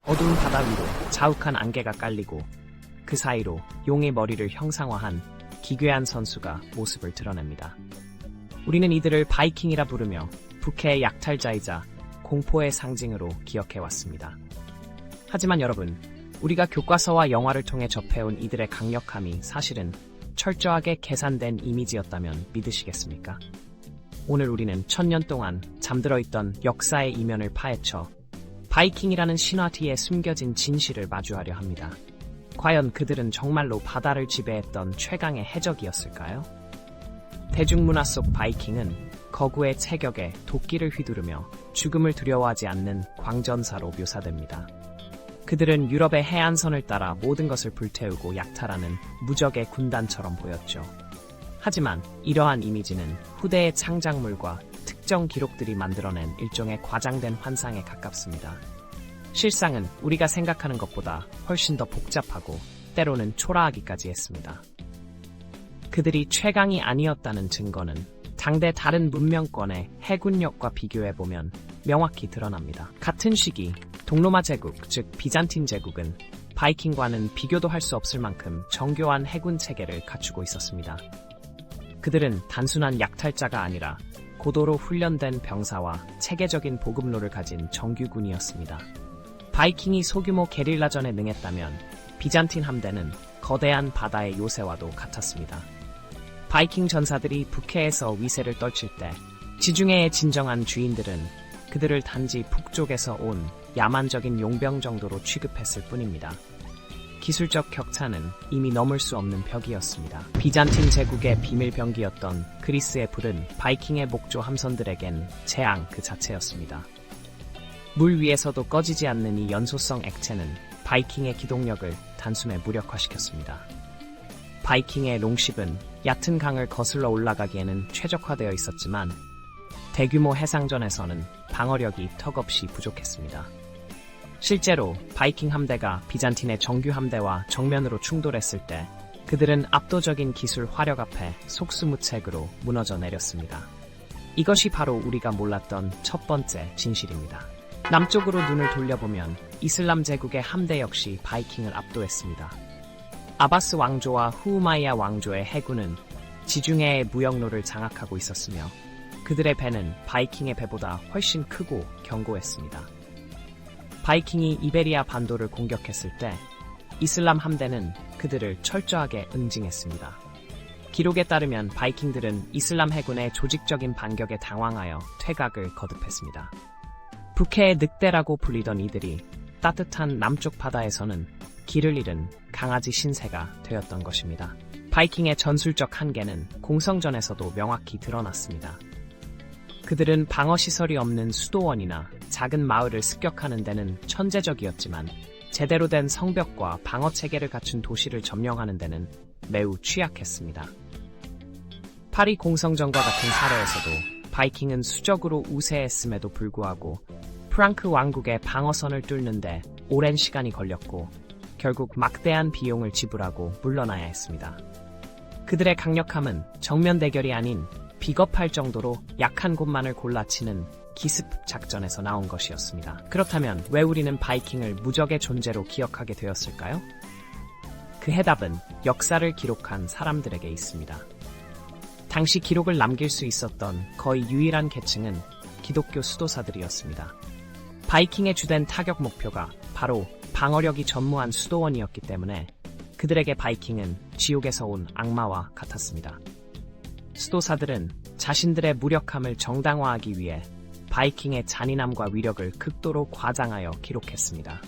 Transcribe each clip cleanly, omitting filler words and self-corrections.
어두운 바다 위로 자욱한 안개가 깔리고 그 사이로 용의 머리를 형상화한 기괴한 선수가 모습을 드러냅니다. 우리는 이들을 바이킹이라 부르며 북해의 약탈자이자 공포의 상징으로 기억해왔습니다. 하지만 여러분, 우리가 교과서와 영화를 통해 접해온 이들의 강력함이 사실은 철저하게 계산된 이미지였다면 믿으시겠습니까? 오늘 우리는 1000년 동안 잠들어 있던 역사의 이면을 파헤쳐 바이킹이라는 신화 뒤에 숨겨진 진실을 마주하려 합니다. 과연 그들은 정말로 바다를 지배했던 최강의 해적이었을까요? 대중문화 속 바이킹은 거구의 체격에 도끼를 휘두르며 죽음을 두려워하지 않는 광전사로 묘사됩니다. 그들은 유럽의 해안선을 따라 모든 것을 불태우고 약탈하는 무적의 군단처럼 보였죠. 하지만 이러한 이미지는 후대의 창작물과 특정 기록들이 만들어낸 일종의 과장된 환상에 가깝습니다. 실상은 우리가 생각하는 것보다 훨씬 더 복잡하고 때로는 초라하기까지 했습니다. 그들이 최강이 아니었다는 증거는 당대 다른 문명권의 해군력과 비교해보면 명확히 드러납니다. 같은 시기 동로마 제국, 즉 비잔틴 제국은 바이킹과는 비교도 할 수 없을 만큼 정교한 해군 체계를 갖추고 있었습니다. 그들은 단순한 약탈자가 아니라 고도로 훈련된 병사와 체계적인 보급로를 가진 정규군이었습니다. 바이킹이 소규모 게릴라전에 능했다면 비잔틴 함대는 거대한 바다의 요새와도 같았습니다. 바이킹 전사들이 북해에서 위세를 떨칠 때 지중해의 진정한 주인들은 그들을 단지 북쪽에서 온 야만적인 용병 정도로 취급했을 뿐입니다. 기술적 격차는 이미 넘을 수 없는 벽이었습니다. 비잔틴 제국의 비밀병기였던 그리스의 불은 바이킹의 목조 함선들에겐 재앙 그 자체였습니다. 물 위에서도 꺼지지 않는 이 연소성 액체는 바이킹의 기동력을 단숨에 무력화시켰습니다. 바이킹의 롱십은 얕은 강을 거슬러 올라가기에는 최적화되어 있었지만 대규모 해상전에서는 방어력이 턱없이 부족했습니다. 실제로 바이킹 함대가 비잔틴의 정규 함대와 정면으로 충돌했을 때 그들은 압도적인 기술 화력 앞에 속수무책으로 무너져 내렸습니다. 이것이 바로 우리가 몰랐던 첫 번째 진실입니다. 남쪽으로 눈을 돌려보면 이슬람 제국의 함대 역시 바이킹을 압도했습니다. 아바스 왕조와 후우마이야 왕조의 해군은 지중해의 무역로를 장악하고 있었으며 그들의 배는 바이킹의 배보다 훨씬 크고 견고했습니다. 바이킹이 이베리아 반도를 공격했을 때 이슬람 함대는 그들을 철저하게 응징했습니다. 기록에 따르면 바이킹들은 이슬람 해군의 조직적인 반격에 당황하여 퇴각을 거듭했습니다. 북해의 늑대라고 불리던 이들이 따뜻한 남쪽 바다에서는 길을 잃은 강아지 신세가 되었던 것입니다. 바이킹의 전술적 한계는 공성전에서도 명확히 드러났습니다. 그들은 방어시설이 없는 수도원이나 작은 마을을 습격하는 데는 천재적이었지만 제대로 된 성벽과 방어체계를 갖춘 도시를 점령하는 데는 매우 취약했습니다. 파리 공성전과 같은 사례에서도 바이킹은 수적으로 우세했음에도 불구하고 프랑크 왕국의 방어선을 뚫는데 오랜 시간이 걸렸고 결국 막대한 비용을 지불하고 물러나야 했습니다. 그들의 강력함은 정면 대결이 아닌 비겁할 정도로 약한 곳만을 골라치는 기습 작전에서 나온 것이었습니다. 그렇다면 왜 우리는 바이킹을 무적의 존재로 기억하게 되었을까요? 그 해답은 역사를 기록한 사람들에게 있습니다. 당시 기록을 남길 수 있었던 거의 유일한 계층은 기독교 수도사들이었습니다. 바이킹의 주된 타격 목표가 바로 방어력이 전무한 수도원이었기 때문에 그들에게 바이킹은 지옥에서 온 악마와 같았습니다. 수도사들은 자신들의 무력함을 정당화하기 위해 바이킹의 잔인함과 위력을 극도로 과장하여 기록했습니다.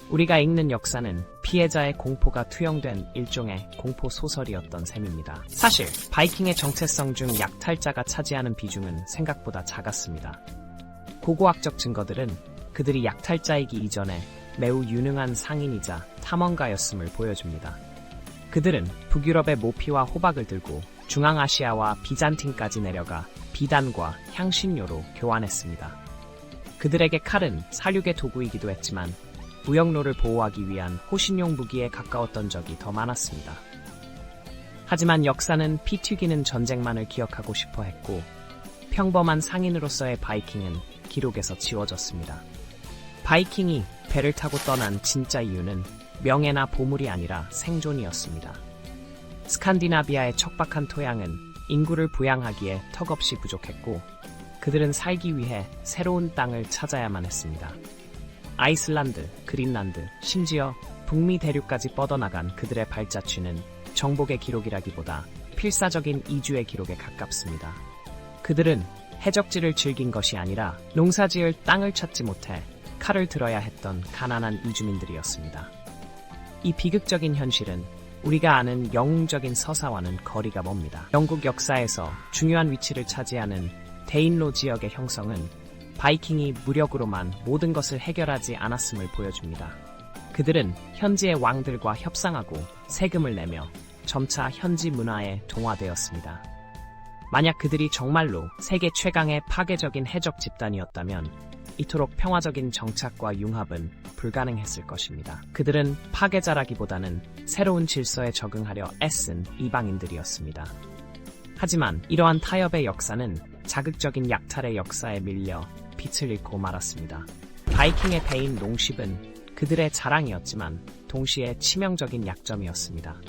우리가 읽는 역사는 피해자의 공포가 투영된 일종의 공포 소설이었던 셈입니다. 사실 바이킹의 정체성 중 약탈자가 차지하는 비중은 생각보다 작았습니다. 고고학적 증거들은 그들이 약탈자이기 이전에 매우 유능한 상인이자 탐험가였음을 보여줍니다. 그들은 북유럽의 모피와 호박을 들고 중앙아시아와 비잔틴까지 내려가 비단과 향신료로 교환했습니다. 그들에게 칼은 살육의 도구이기도 했지만 무역로를 보호하기 위한 호신용 무기에 가까웠던 적이 더 많았습니다. 하지만 역사는 피 튀기는 전쟁만을 기억하고 싶어 했고 평범한 상인으로서의 바이킹은 기록에서 지워졌습니다. 바이킹이 배를 타고 떠난 진짜 이유는 명예나 보물이 아니라 생존이었습니다. 스칸디나비아의 척박한 토양은 인구를 부양하기에 턱없이 부족했고 그들은 살기 위해 새로운 땅을 찾아야만 했습니다. 아이슬란드, 그린란드, 심지어 북미 대륙까지 뻗어나간 그들의 발자취는 정복의 기록이라기보다 필사적인 이주의 기록에 가깝습니다. 그들은 해적지를 즐긴 것이 아니라 농사지을 땅을 찾지 못해 칼을 들어야 했던 가난한 이주민들이었습니다. 이 비극적인 현실은 우리가 아는 영웅적인 서사와는 거리가 멉니다. 영국 역사에서 중요한 위치를 차지하는 데인로 지역의 형성은 바이킹이 무력으로만 모든 것을 해결하지 않았음을 보여줍니다. 그들은 현지의 왕들과 협상하고 세금을 내며 점차 현지 문화에 동화되었습니다. 만약 그들이 정말로 세계 최강의 파괴적인 해적 집단이었다면 이토록 평화적인 정착과 융합은 불가능했을 것입니다. 그들은 파괴자라기보다는 새로운 질서에 적응하려 애쓴 이방인들이었습니다. 하지만 이러한 타협의 역사는 자극적인 약탈의 역사에 밀려 빛을 잃고 말았습니다. 바이킹의 배인 롱쉽은 그들의 자랑이었지만 동시에 치명적인 약점이었습니다.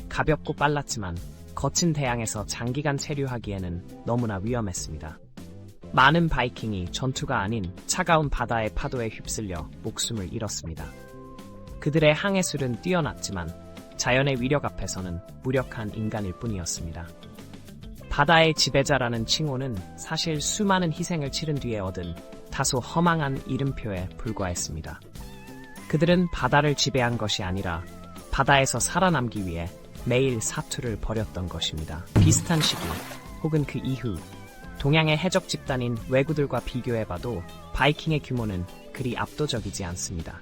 가볍고 빨랐지만 거친 대양에서 장기간 체류하기에는 너무나 위험했습니다. 많은 바이킹이 전투가 아닌 차가운 바다의 파도에 휩쓸려 목숨을 잃었습니다. 그들의 항해술은 뛰어났지만 자연의 위력 앞에서는 무력한 인간일 뿐이었습니다. 바다의 지배자라는 칭호는 사실 수많은 희생을 치른 뒤에 얻은 다소 허망한 이름표에 불과했습니다. 그들은 바다를 지배한 것이 아니라 바다에서 살아남기 위해 매일 사투를 벌였던 것입니다. 비슷한 시기 혹은 그 이후 동양의 해적 집단인 왜구들과 비교해봐도 바이킹의 규모는 그리 압도적이지 않습니다.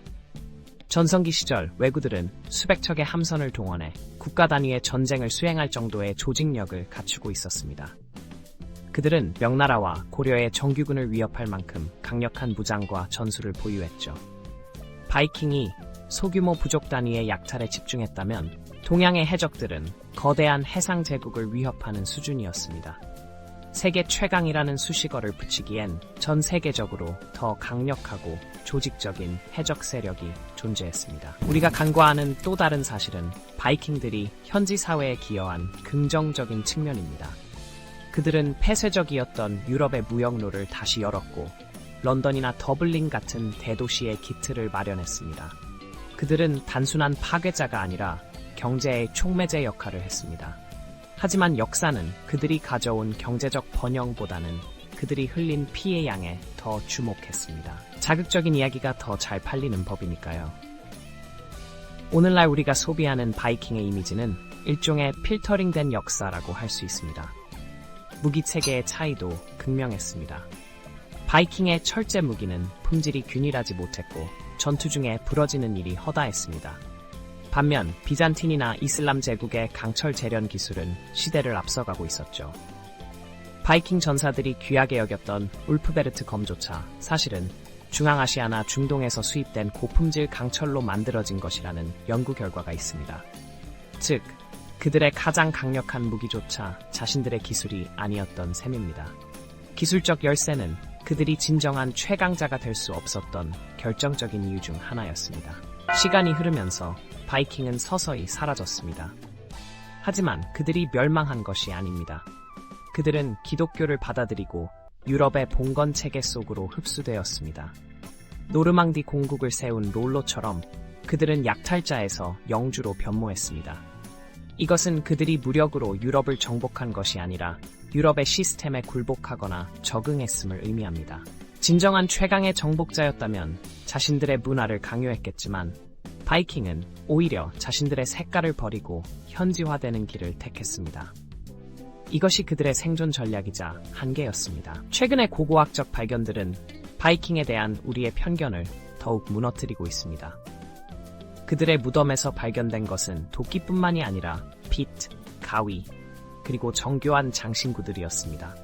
전성기 시절 왜구들은 수백 척의 함선을 동원해 국가 단위의 전쟁을 수행할 정도의 조직력을 갖추고 있었습니다. 그들은 명나라와 고려의 정규군을 위협할 만큼 강력한 무장과 전술을 보유했죠. 바이킹이 소규모 부족 단위의 약탈에 집중했다면 동양의 해적들은 거대한 해상 제국을 위협하는 수준이었습니다. 세계 최강이라는 수식어를 붙이기엔 전 세계적으로 더 강력하고 조직적인 해적 세력이 존재했습니다. 우리가 간과하는 또 다른 사실은 바이킹들이 현지 사회에 기여한 긍정적인 측면입니다. 그들은 폐쇄적이었던 유럽의 무역로를 다시 열었고 런던이나 더블린 같은 대도시의 기틀을 마련했습니다. 그들은 단순한 파괴자가 아니라 경제의 촉매제 역할을 했습니다. 하지만 역사는 그들이 가져온 경제적 번영보다는 그들이 흘린 피해 양에 더 주목했습니다. 자극적인 이야기가 더 잘 팔리는 법이니까요. 오늘날 우리가 소비하는 바이킹의 이미지는 일종의 필터링된 역사라고 할 수 있습니다. 무기 체계의 차이도 극명했습니다. 바이킹의 철제 무기는 품질이 균일하지 못했고 전투 중에 부러지는 일이 허다했습니다. 반면 비잔틴이나 이슬람 제국의 강철 재련 기술은 시대를 앞서가고 있었죠. 바이킹 전사들이 귀하게 여겼던 울프베르트 검조차 사실은 중앙아시아나 중동에서 수입된 고품질 강철로 만들어진 것이라는 연구 결과가 있습니다. 즉, 그들의 가장 강력한 무기조차 자신들의 기술이 아니었던 셈입니다. 기술적 열세는 그들이 진정한 최강자가 될 수 없었던 결정적인 이유 중 하나였습니다. 시간이 흐르면서 바이킹은 서서히 사라졌습니다. 하지만 그들이 멸망한 것이 아닙니다. 그들은 기독교를 받아들이고 유럽의 봉건 체계 속으로 흡수되었습니다. 노르망디 공국을 세운 롤로처럼 그들은 약탈자에서 영주로 변모했습니다. 이것은 그들이 무력으로 유럽을 정복한 것이 아니라 유럽의 시스템에 굴복하거나 적응했음을 의미합니다. 진정한 최강의 정복자였다면 자신들의 문화를 강요했겠지만 바이킹은 오히려 자신들의 색깔을 버리고 현지화되는 길을 택했습니다. 이것이 그들의 생존 전략이자 한계였습니다. 최근의 고고학적 발견들은 바이킹에 대한 우리의 편견을 더욱 무너뜨리고 있습니다. 그들의 무덤에서 발견된 것은 도끼뿐만이 아니라 빛, 가위, 그리고 정교한 장신구들이었습니다.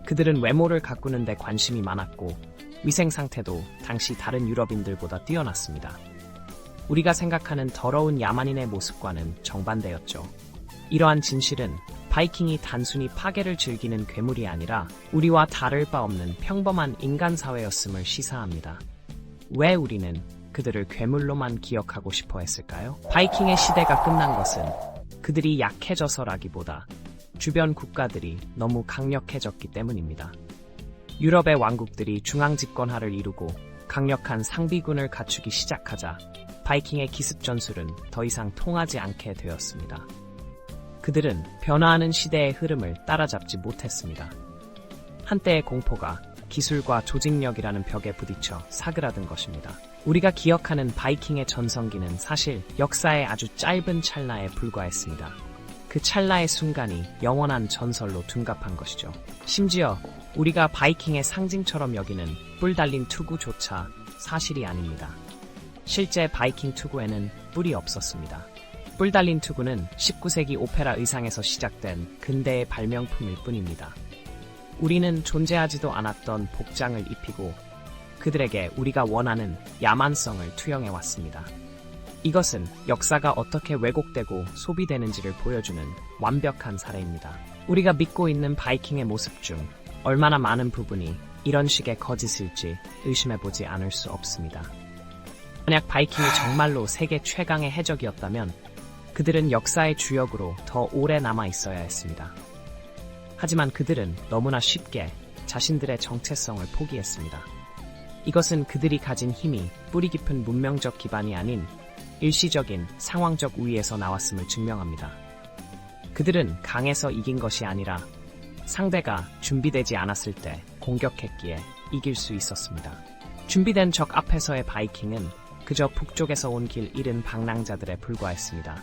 그들은 외모를 가꾸는 데 관심이 많았고 위생 상태도 당시 다른 유럽인들보다 뛰어났습니다. 우리가 생각하는 더러운 야만인의 모습과는 정반대였죠. 이러한 진실은 바이킹이 단순히 파괴를 즐기는 괴물이 아니라 우리와 다를 바 없는 평범한 인간 사회였음을 시사합니다. 왜 우리는 그들을 괴물로만 기억하고 싶어 했을까요? 바이킹의 시대가 끝난 것은 그들이 약해져서라기보다 주변 국가들이 너무 강력해졌기 때문입니다. 유럽의 왕국들이 중앙집권화를 이루고 강력한 상비군을 갖추기 시작하자 바이킹의 기습 전술은 더 이상 통하지 않게 되었습니다. 그들은 변화하는 시대의 흐름을 따라잡지 못했습니다. 한때의 공포가 기술과 조직력이라는 벽에 부딪혀 사그라든 것입니다. 우리가 기억하는 바이킹의 전성기는 사실 역사의 아주 짧은 찰나에 불과했습니다. 그 찰나의 순간이 영원한 전설로 둔갑한 것이죠. 심지어 우리가 바이킹의 상징처럼 여기는 뿔 달린 투구조차 사실이 아닙니다. 실제 바이킹 투구에는 뿔이 없었습니다. 뿔 달린 투구는 19세기 오페라 의상에서 시작된 근대의 발명품일 뿐입니다. 우리는 존재하지도 않았던 복장을 입히고 그들에게 우리가 원하는 야만성을 투영해왔습니다. 이것은 역사가 어떻게 왜곡되고 소비되는지를 보여주는 완벽한 사례입니다. 우리가 믿고 있는 바이킹의 모습 중 얼마나 많은 부분이 이런 식의 거짓일지 의심해보지 않을 수 없습니다. 만약 바이킹이 정말로 세계 최강의 해적이었다면 그들은 역사의 주역으로 더 오래 남아 있어야 했습니다. 하지만 그들은 너무나 쉽게 자신들의 정체성을 포기했습니다. 이것은 그들이 가진 힘이 뿌리 깊은 문명적 기반이 아닌 일시적인 상황적 우위에서 나왔음을 증명합니다. 그들은 강해서 이긴 것이 아니라 상대가 준비되지 않았을 때 공격했기에 이길 수 있었습니다. 준비된 적 앞에서의 바이킹은 그저 북쪽에서 온 길 잃은 방랑자들에 불과했습니다.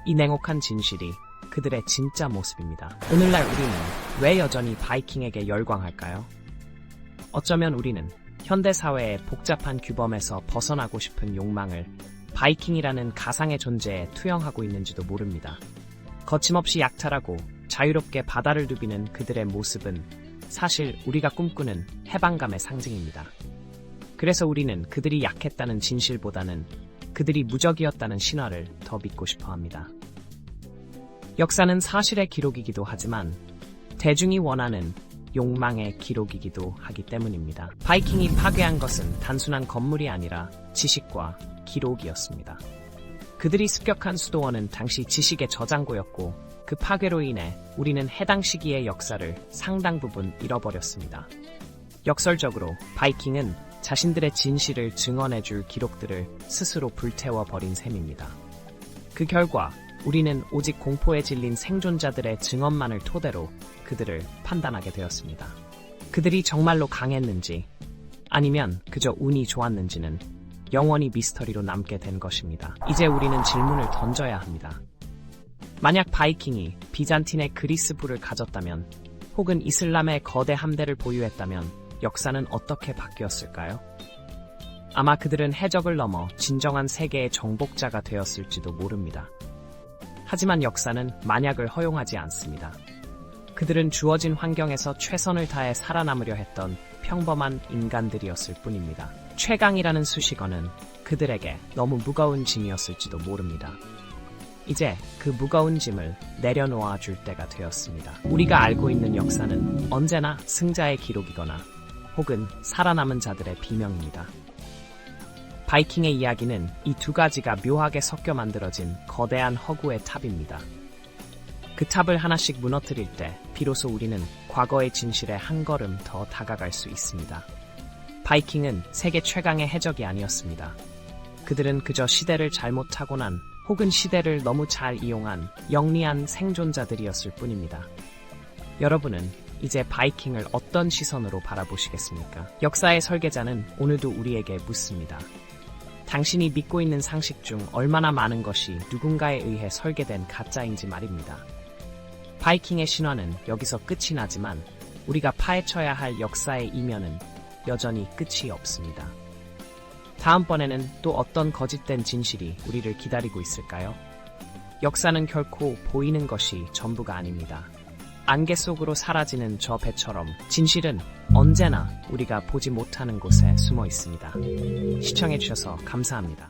이 냉혹한 진실이 그들의 진짜 모습입니다. 오늘날 우리는 왜 여전히 바이킹에게 열광할까요? 어쩌면 우리는 현대사회의 복잡한 규범에서 벗어나고 싶은 욕망을 바이킹이라는 가상의 존재에 투영하고 있는지도 모릅니다. 거침없이 약탈하고 자유롭게 바다를 누비는 그들의 모습은 사실 우리가 꿈꾸는 해방감의 상징입니다. 그래서 우리는 그들이 약했다는 진실보다는 그들이 무적이었다는 신화를 더 믿고 싶어 합니다. 역사는 사실의 기록이기도 하지만 대중이 원하는 욕망의 기록이기도 하기 때문입니다. 바이킹이 파괴한 것은 단순한 건물이 아니라 지식과 기록이었습니다. 그들이 습격한 수도원은 당시 지식의 저장고였고 그 파괴로 인해 우리는 해당 시기의 역사를 상당 부분 잃어버렸습니다. 역설적으로 바이킹은 자신들의 진실을 증언해줄 기록들을 스스로 불태워버린 셈입니다. 그 결과 우리는 오직 공포에 질린 생존자들의 증언만을 토대로 그들을 판단하게 되었습니다. 그들이 정말로 강했는지 아니면 그저 운이 좋았는지는 영원히 미스터리로 남게 된 것입니다. 이제 우리는 질문을 던져야 합니다. 만약 바이킹이 비잔틴의 그리스부를 가졌다면 혹은 이슬람의 거대 함대를 보유했다면 역사는 어떻게 바뀌었을까요? 아마 그들은 해적을 넘어 진정한 세계의 정복자가 되었을지도 모릅니다. 하지만 역사는 만약을 허용하지 않습니다. 그들은 주어진 환경에서 최선을 다해 살아남으려 했던 평범한 인간들이었을 뿐입니다. 최강이라는 수식어는 그들에게 너무 무거운 짐이었을지도 모릅니다. 이제 그 무거운 짐을 내려놓아 줄 때가 되었습니다. 우리가 알고 있는 역사는 언제나 승자의 기록이거나 혹은 살아남은 자들의 비명입니다. 바이킹의 이야기는 이 두 가지가 묘하게 섞여 만들어진 거대한 허구의 탑입니다. 그 탑을 하나씩 무너뜨릴 때 비로소 우리는 과거의 진실에 한 걸음 더 다가갈 수 있습니다. 바이킹은 세계 최강의 해적이 아니었습니다. 그들은 그저 시대를 잘못 타고난 혹은 시대를 너무 잘 이용한 영리한 생존자들이었을 뿐입니다. 여러분은 이제 바이킹을 어떤 시선으로 바라보시겠습니까? 역사의 설계자는 오늘도 우리에게 묻습니다. 당신이 믿고 있는 상식 중 얼마나 많은 것이 누군가에 의해 설계된 가짜인지 말입니다. 바이킹의 신화는 여기서 끝이 나지만 우리가 파헤쳐야 할 역사의 이면은 여전히 끝이 없습니다. 다음번에는 또 어떤 거짓된 진실이 우리를 기다리고 있을까요? 역사는 결코 보이는 것이 전부가 아닙니다. 안개 속으로 사라지는 저 배처럼 진실은 언제나 우리가 보지 못하는 곳에 숨어 있습니다. 시청해주셔서 감사합니다.